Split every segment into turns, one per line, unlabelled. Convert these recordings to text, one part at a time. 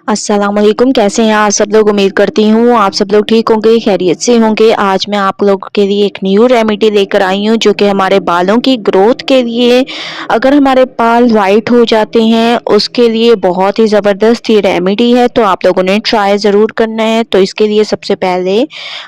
अस्सलाम वालेकुम। कैसे हैं आप सब लोग? उम्मीद करती हूँ आप सब लोग ठीक होंगे, खैरियत से होंगे। आज मैं आप लोगों के लिए एक न्यू रेमेडी लेकर आई हूँ जो कि हमारे बालों की ग्रोथ के लिए, अगर हमारे बाल वाइट हो जाते हैं उसके लिए बहुत ही ज़बरदस्त ये रेमेडी है। तो आप लोगों ने ट्राई ज़रूर करना है। तो इसके लिए सबसे पहले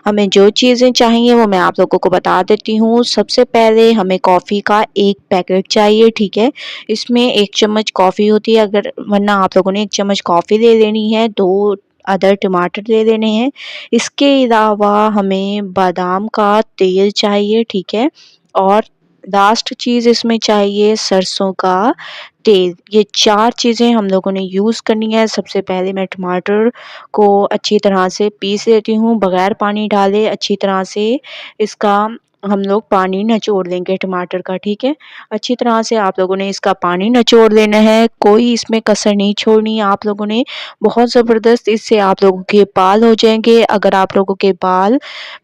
हमें जो चीज़ें चाहिए वो मैं आप लोगों को बता देती हूँ। सबसे पहले हमें कॉफ़ी का 1 पैकेट चाहिए, ठीक है। इसमें 1 चम्मच कॉफ़ी होती है, अगर वरना आप लोगों ने 1 चम्मच कॉफ़ी ले लेनी है, 2 अदर टमाटर ले लेने हैं। इसके अलावा हमें बादाम का तेल चाहिए, ठीक है। और लास्ट चीज़ इसमें चाहिए सरसों का तेल। ये 4 चीज़ें हम लोगों ने यूज़ करनी है। सबसे पहले मैं टमाटर को अच्छी तरह से पीस लेती हूँ, बगैर पानी डाले अच्छी तरह से इसका हम लोग पानी निचोड़ लेंगे टमाटर का, ठीक है। अच्छी तरह से आप लोगों ने इसका पानी निचोड़ लेना है, कोई इसमें कसर नहीं छोड़नी है आप लोगों ने। बहुत ज़बरदस्त इससे आप लोगों के बाल हो जाएँगे। अगर आप लोगों के बाल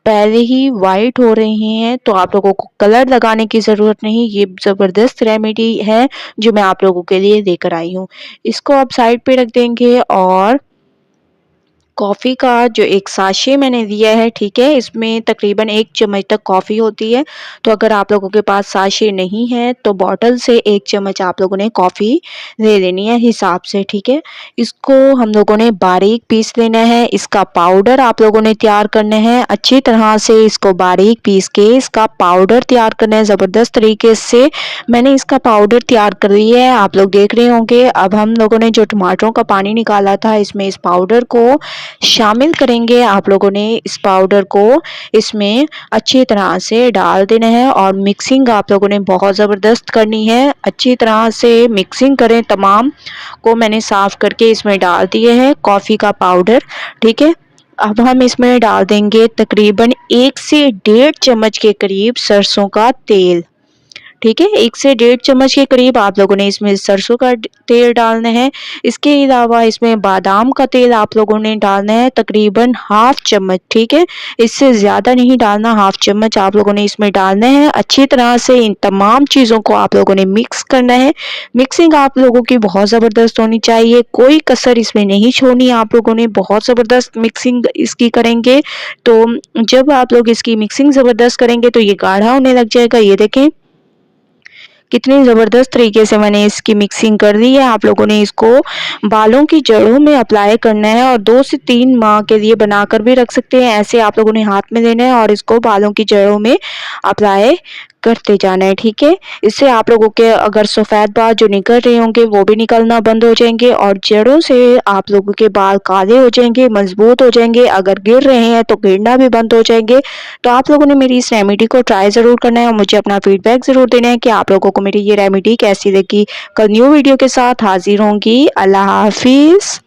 पहले ही वाइट हो रहे हैं तो आप लोगों को कलर लगाने की ज़रूरत नहीं, ये ज़बरदस्त रेमेडी है जो मैं आप लोगों के लिए लेकर आई हूँ। इसको आप साइड पे रख देंगे और कॉफ़ी का जो एक साशे मैंने लिया है, ठीक है, इसमें तकरीबन 1 चम्मच तक कॉफ़ी होती है। तो अगर आप लोगों के पास साशे नहीं है तो बॉटल से 1 चम्मच आप लोगों ने कॉफ़ी ले लेनी है हिसाब से, ठीक है। इसको हम लोगों ने बारीक पीस लेना है। इसका पाउडर आप लोगों ने तैयार करना है। अच्छी तरह से इसको बारीक पीस के इसका पाउडर तैयार करना है ज़बरदस्त तरीके से। मैंने इसका पाउडर तैयार कर लिया है, आप लोग देख रहे होंगे। अब हम लोगों ने जो टमाटरों का पानी निकाला था इसमें इस पाउडर को शामिल करेंगे। आप लोगों ने इस पाउडर को इसमें अच्छी तरह से डाल देना है और मिक्सिंग आप लोगों ने बहुत ज़बरदस्त करनी है। अच्छी तरह से मिक्सिंग करें, तमाम को मैंने साफ़ करके इसमें डाल दिए हैं कॉफ़ी का पाउडर, ठीक है। अब हम इसमें डाल देंगे तकरीबन 1 से 1.5 चम्मच के करीब सरसों का तेल, ठीक है। 1 से 1.5 चम्मच के करीब आप लोगों ने इसमें सरसों का तेल डालना है। इसके अलावा इसमें बादाम का तेल आप लोगों ने डालना है तकरीबन हाफ चम्मच, ठीक है। इससे ज़्यादा नहीं डालना, हाफ चम्मच आप लोगों ने इसमें डालना है। अच्छी तरह से इन तमाम चीज़ों को आप लोगों ने मिक्स करना है। मिक्सिंग आप लोगों की बहुत ज़बरदस्त होनी चाहिए, कोई कसर इसमें नहीं छोड़नी। आप लोगों ने बहुत ज़बरदस्त मिक्सिंग इसकी करेंगे तो जब आप लोग इसकी मिक्सिंग ज़बरदस्त करेंगे तो ये गाढ़ा होने लग जाएगा। ये देखें कितनी ज़बरदस्त तरीके से मैंने इसकी मिक्सिंग कर दी है। आप लोगों ने इसको बालों की जड़ों में अप्लाई करना है और 2 से 3 माह के लिए बनाकर भी रख सकते हैं। ऐसे आप लोगों ने हाथ में लेना है और इसको बालों की जड़ों में अप्लाई करते जाना है, ठीक है। इससे आप लोगों के अगर सफ़ेद बाल जो निकल रहे होंगे वो भी निकलना बंद हो जाएंगे और जड़ों से आप लोगों के बाल काले हो जाएंगे, मजबूत हो जाएंगे। अगर गिर रहे हैं तो गिरना भी बंद हो जाएंगे। तो आप लोगों ने मेरी इस रेमेडी को ट्राई ज़रूर करना है और मुझे अपना फीडबैक ज़रूर देना है कि आप लोगों को मेरी ये रेमेडी कैसी लगी। कल न्यू वीडियो के साथ हाजिर होंगी। अल्लाह हाफिज़।